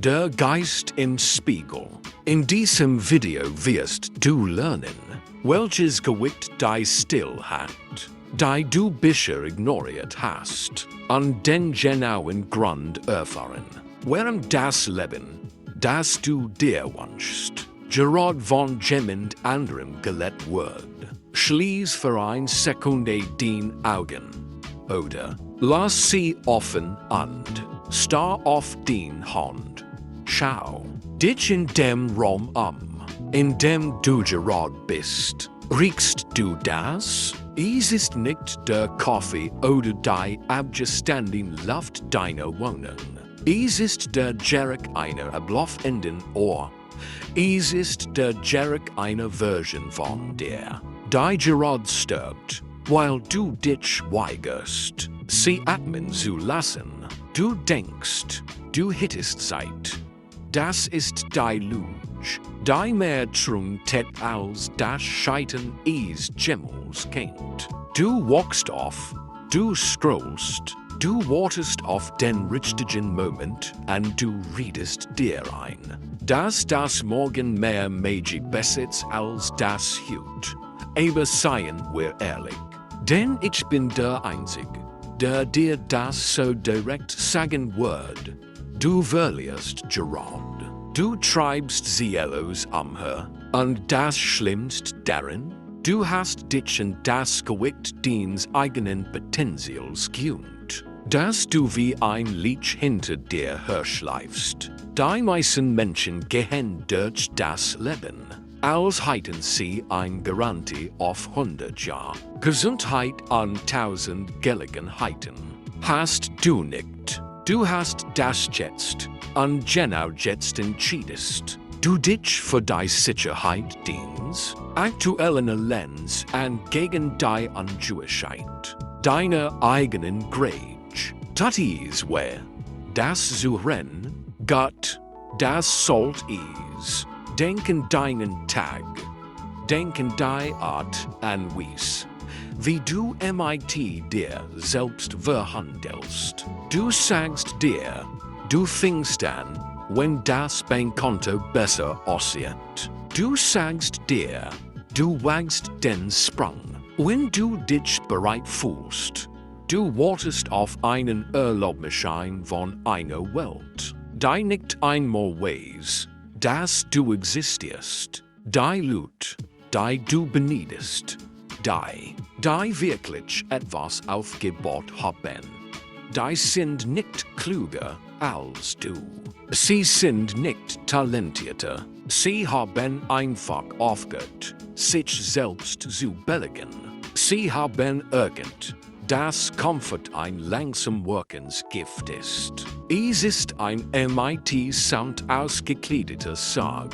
Der Geist im Spiegel. In diesem Video wirst du lernen, welches Gewicht die still hat, die du bisher ignoriert hast, und den genauen Grund erfahren, warum das Leben, das du dir wünschst, gerade von jemand anderem gelebt wird. Schließ für eine Sekunde die Augen. Oder lass sie offen und starr auf den Hand. Schau dich in dem Raum in dem du gerade bist. Riechst du das? Es ist nicht der Kaffee oder die abgestandene Luft deiner Wohnung. Es ist der Geruch einer ablaufenden Ohr. Es ist der Geruch einer Version von dir, die gerade stirbt, weil du dich weigerst, sie atmen zu lassen. Du denkst, du hättest Zeit. Das ist die Lüge, die mehr tät als das Scheitern es jemals kennt. Du wachst auf, du scrollst, du wartest auf den richtigen Moment und du redest dir ein, dass das Morgen mehr magic besitzt als das Hut. Aber seien wir ehrlich, denn ich bin der Einzige, der dir das so direkt sagen wird. Du verlierst gerade. Du treibst Zielos umher, und das Schlimmste darin, du hast dich in das Gewicht deines eigenen Potenzials geübt, dass du wie ein Leech hinter dir herschleifst. Die meisten Menschen gehen durch das Leben, als hätten sie eine Garantie auf 100 Jahre Gesundheit und 1000 Gelegenheiten. Hast du nicht. Du hast das jetzt, und genau jetzt entschiedest. Du dich für die Sicherheit dienst, aktuellen Lens und gegen die Unjuischheit, deiner eigenen Grage. Das ist where das Suchen, Gott, das sollt is. Denken deinen Tag, denken die Art an Wies. Wie du mit dir selbst verhandelst. Du sagst dir, du fängst an, wenn das Bankkonto besser aussieht. Du sagst dir, du wagst den Sprung, wenn du dich bereit fühlst. Du wartest auf einen Erlaubnisschein von einer Welt, die nicht einmal weiß, dass du existierst. Die Lut, die du beneidest. Die wirklich etwas aufgebaut haben. Die sind nicht klüger als du. Sie sind nicht talentierter. Sie haben einfach aufgehört, sich selbst zu belügen. Sie haben erkannt, dass Komfort ein langsam wirkendes Gift ist. Es ist ein MIT-Sound ausgegliederter Sag.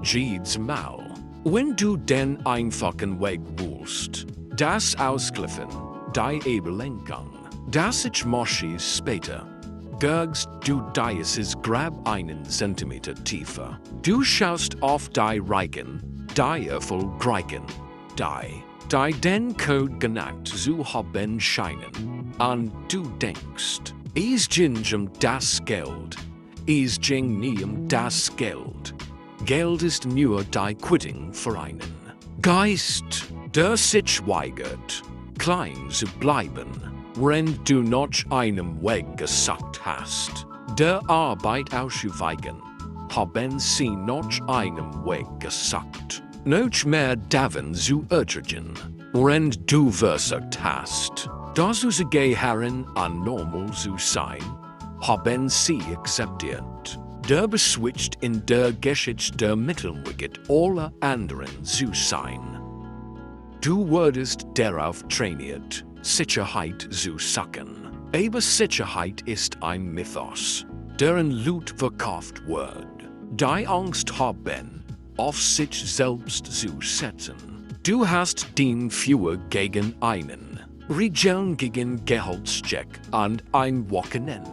Jedes Mal, wenn du den einfachen Weg wählst, das Auskliffen, die Überlenkung, das ich möchte später, gergst du dieses Grab einen Zentimeter tiefer. Du schaust auf die Reichen, die Erfolgreichen, die den Code genannt zu haben scheinen, und du denkst, es ging das Geld, es ging nie das Geld. Geld ist nur die Quitting für einen Geist, der sich weigert, klein zu bleiben, wenn du noch einen Weg gesagt hast. Der Arbeit auszuweichen, haben sie noch einen Weg gesagt. Noch mehr davon zu ertragen, wenn du versagt hast, dass unsere Herren an normal zu sein, haben sie akzeptiert. Der beswitcht in der Geschichte der Mittelweg aller anderen zu sein. Du wurdest darauf trainiert, Sicherheit zu suchen. Aber Sicherheit ist ein Mythos, deren Loot verkauft wird. Die Angst haben, auf sich selbst zu setzen. Du hast den Führer gegen einen, Regeln gegen Gehaltscheck und ein Wochenende.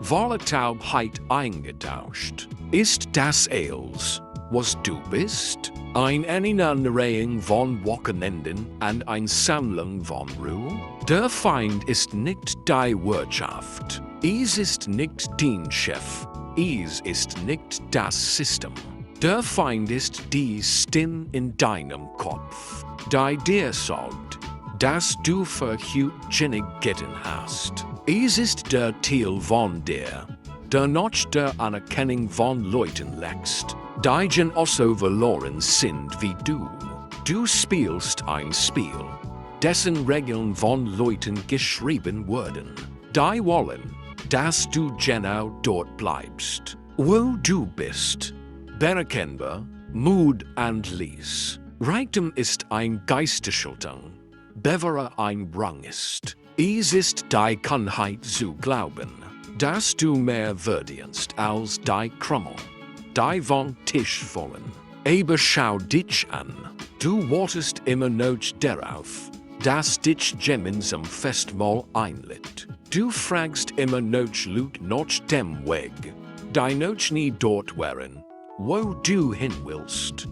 Volltaubheit eingetauscht. Ist das alles, was du bist? Ein Aneinanderreihung von Wochenenden und eine Sammlung von Ruhe? Der Feind ist nicht die Wirtschaft. Es ist nicht dein Chef. ist nicht das System. Du findest die Sinn in deinem Kopf, die dir sagt, dass du verhütgenig Gitten hast. Es ist der Teil von dir, der noch der Anerkennung von Leuten lächst, die genauso verloren sind wie du. Du spielst ein Spiel, dessen Regeln von Leuten geschrieben wurden. Die wollen, dass du genau dort bleibst, wo du bist. Berechenbar, Mut und Lies. Reichtum ist ein Geisteshaltung, Bewahre ein Rang ist. Es ist die Kannheit zu glauben, dass du mehr verdienst als die Krümmel, die von Tisch fallen. Aber schau dich an, du wartest immer noch darauf, dass dich jemand zum Festmahl einlädt. Du fragst immer noch Leute nach dem Weg, die noch nie dort waren, wo du hin willst.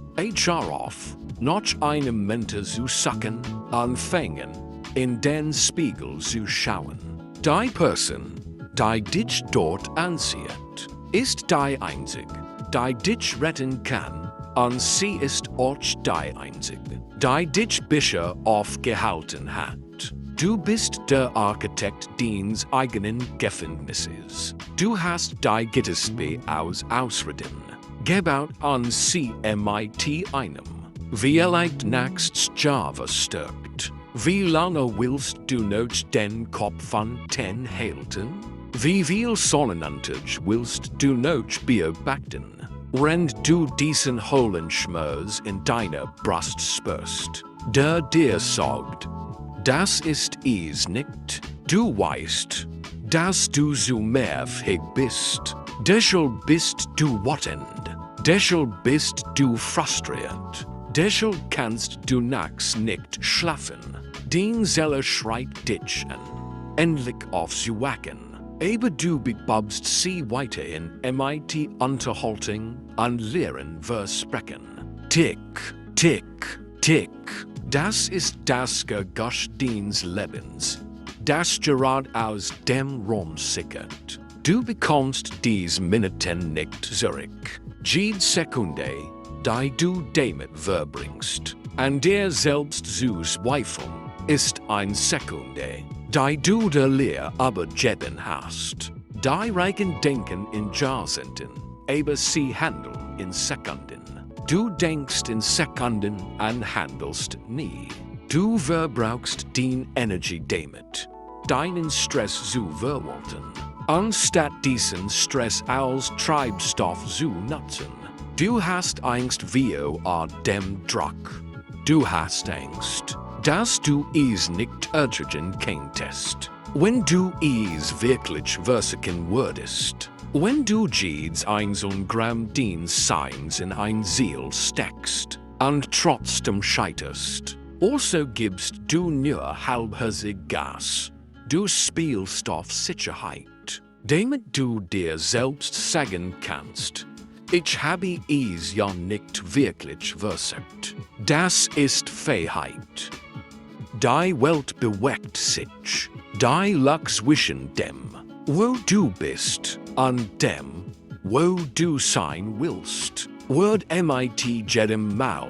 Auf, noch einem Mentor zu suchen, anfangen, in den Spiegel zu schauen. Die Person, die dich dort ansieht, ist die einzig, die dich retten kann, und sie ist auch die einzige, die dich bisher aufgehalten hat. Du bist der Architekt deines eigenen Gefängnisses. Du hast die Gittersby aus Ausreden gebaut und sie mit einem, vielleicht nächstes Java stärkt. Wie lange willst du noch den Kopf von ten halten? Wie viel Sonnenanteil willst du noch beobachten? Wenn du diesen hohlen Schmerz in deiner Brust spürst, der dir sagt, das ist es nicht. Du weißt, dass du so mehrfach bist. Deshalb bist du wütend. Deshalb bist du frustriert. Deshalb kannst du nachts nicht schlafen. Dein Seele schreit dich an, endlich aufzuwachen. Aber du bekommst sie weiterhin mit Unterhaltung und Lehren versprechen. Tick, tick, tick. Das ist das Gegusch deines Lebens, das gerade aus dem Raum sickert. Du bekommst dies Minuten nicht zurück. Jede Sekunde, die du damit verbringst, an der selbst zu zweifeln, ist eine Sekunde, die du der Lehre abgegeben hast. Die reichen denken in Jahrzehnten, aber sie handeln in Sekunden. Du denkst in Sekunden und handelst nie. Du verbrauchst deine Energie damit, deinen Stress zu verwalten, anstatt diesen Stress als Treibstoff zu nutzen. Du hast Angst vor dem Druck. Du hast Angst, dass du es nicht ertragen könntest. Wenn du es wirklich versuchen würdest. Wenn du jedes einzelne Gramm deines Seins in ein Ziel steckst und trotzdem scheiterst, also gibst du nur halbherzig Gas. Du spielst auf Sicherheit, damit du dir selbst sagen kannst, ich habe es ja nicht wirklich versucht. Das ist Fähigkeit. Die Welt bewegt sich, die lag zwischen dem, wo du bist, und dem, wo du sein willst, wird mit jedem Mal,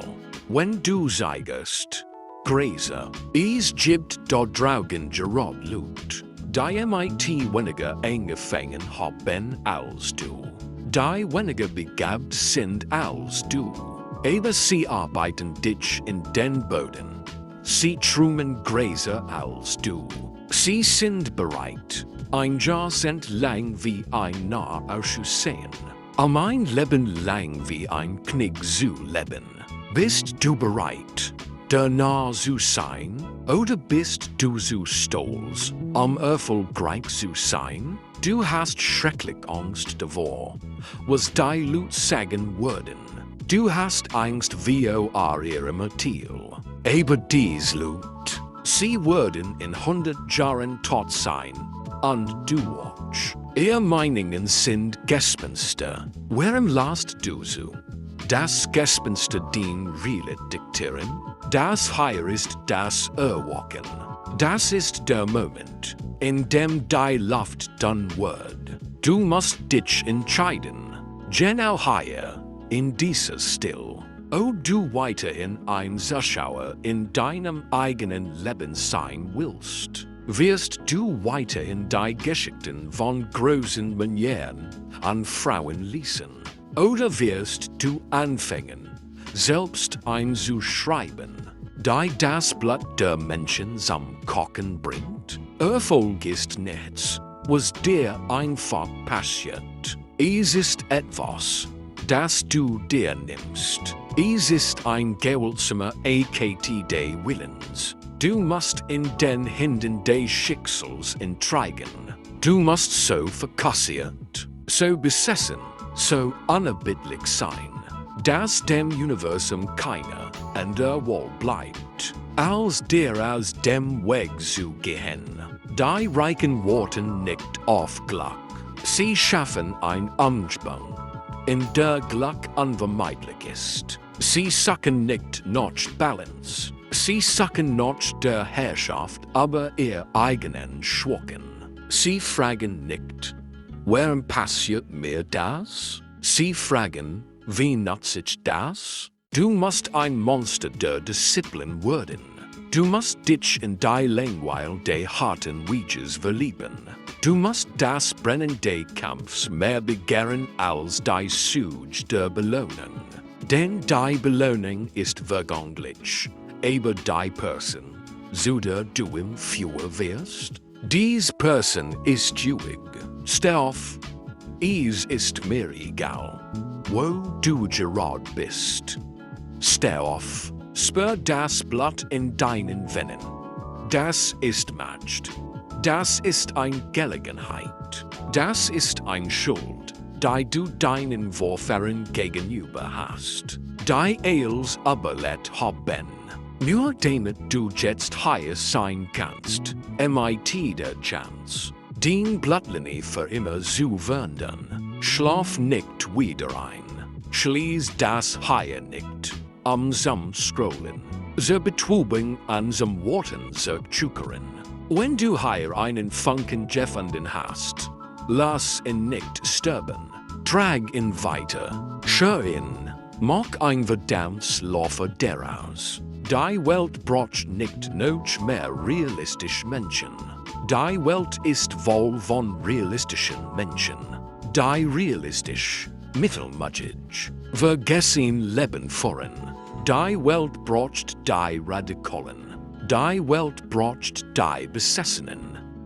wenn du zeigst, Gräser, es gibt da draugen gerad Lut, die mit weniger angefangen haben als du, die weniger begabt sind als du, aber sie arbeiten dich in den Boden, sie trumen Gräser als du, sie sind bereit, ein Jahrzehnt lang wie ein Narr auszusehen, ein Leben lang wie ein Knig zu leben. Bist du bereit, der Narr zu sein, oder bist du zu stolz, erfolgreich zu sein? Du hast schrecklich Angst davor, was die Leute sagen würden. Du hast Angst vor ihrem Ziel. Aber dies Leute, sie würden in 100 Jahren tot sein, und du watch. Ihr Meinungen sind Gespenster. Warum lasst du so? Das Gespenster den Reale diktieren? Das hier ist das Erwachen. Das ist der Moment, in dem die Luft dann wird. Du musst dich entscheiden. Genau hier, in dieser Still. Oh, du weiterhin ein Zuschauer in deinem eigenen Leben sein willst, wirst du weiterhin die Geschichten von großen Manieren an Frauen lesen. Oder wirst du anfangen, selbst einzuschreiben, die das Blatt der Menschen zum Kochen bringt? Erfolg ist nichts, was dir einfach passiert. Es ist etwas, das du dir nimmst. Es ist ein gewaltsamer Akt des Willens. Du musst in den Händen des Schicksals entscheiden. Du musst so fokussiert, so besessen, so unerbittlich sein, dass dem Universum keine andere Wahl bleibt, als dir aus dem Weg zu gehen. Die reichen Worten nicht auf Glück. Sie schaffen ein Umschwung, in der Glück unvermeidlich ist. Sie suchen nicht nach Balance. Sie suchen nach der Herrschaft über ihr eigenen Schwächen. Sie fragen nicht, warum passiert mir das? Sie fragen, wie nutze ich das? Du musst ein Monster der Disziplin werden. Du musst dich in die Langweil des harten Weges verlieben. Du musst das Brennen des Kampfs mehr begehren als die Suche der Belohnung. Denn die Belohnung ist vergänglich, aber die Person, zu der du im Führer wirst, diese Person ist ewig. Steh auf, es ist mir egal, wo du gerade bist. Steh auf, spür das Blut in deinen Venen. Das ist Macht. Das ist eine Gelegenheit. Das ist eine Schuld, die du deinen Vorfahren gegenüber hast. Die eils überlebt haben. Nur damit du jetzt hier sein kannst, mit der Chance, den Blattlinie für immer zu wandern. Schlaf nicht wieder ein. Schließ das hier nicht. Zum Scrollen. Zur Betrübung an zum Worten zu zuckern. Wenn du hier einen Funken gefunden hast, lass ihn nicht sterben. Trag ihn weiter. Schau ihn. Mach ein verdammtes Laufe daraus. Die Welt braucht nicht noch mehr realistische Menschen. Die Welt ist voll von realistischen Menschen. Die realistisch, mittelmäßig, vergessen Leben voran. Die Welt braucht die Radikalen. Die Welt braucht die Besessenen.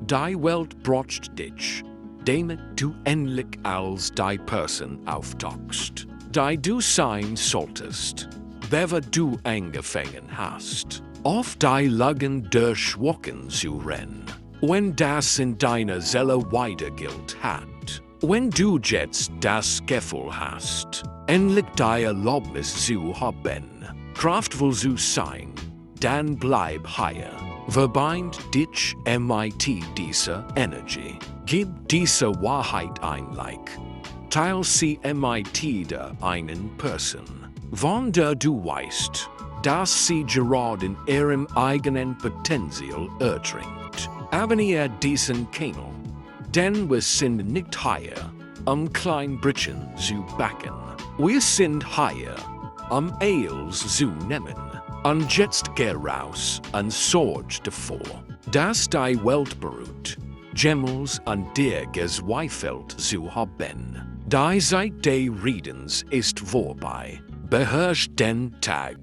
Die Welt braucht dich, damit du endlich als die Person auftauchst, die du sein solltest, wer du angefangen hast, auf die Lagen der Schwachen zu rennen. Wenn das in deiner Seele weitergilt hat, wenn du jetzt das Gefühl hast, endlich die Erlaubnis zu haben, kraftvoll zu sein, dann bleib hier. Verbind dich mit dieser Energie. Gib dieser Wahrheit ein Like. Teil sie mit der einen Person, von der du weißt, dass sie gerade in ihrem eigenen Potenzial ertrinkt. Abonniere diesen Kanal, denn wir sind nicht hier, klein Brötchen zu backen. Wir sind hier, Ales zu nehmen. Und jetzt geh raus und sorg davor, dass die Welt beruht, Gemmels an dir gezweifelt zu haben. Die Zeit des Redens ist vorbei. Beherrsch den Tag.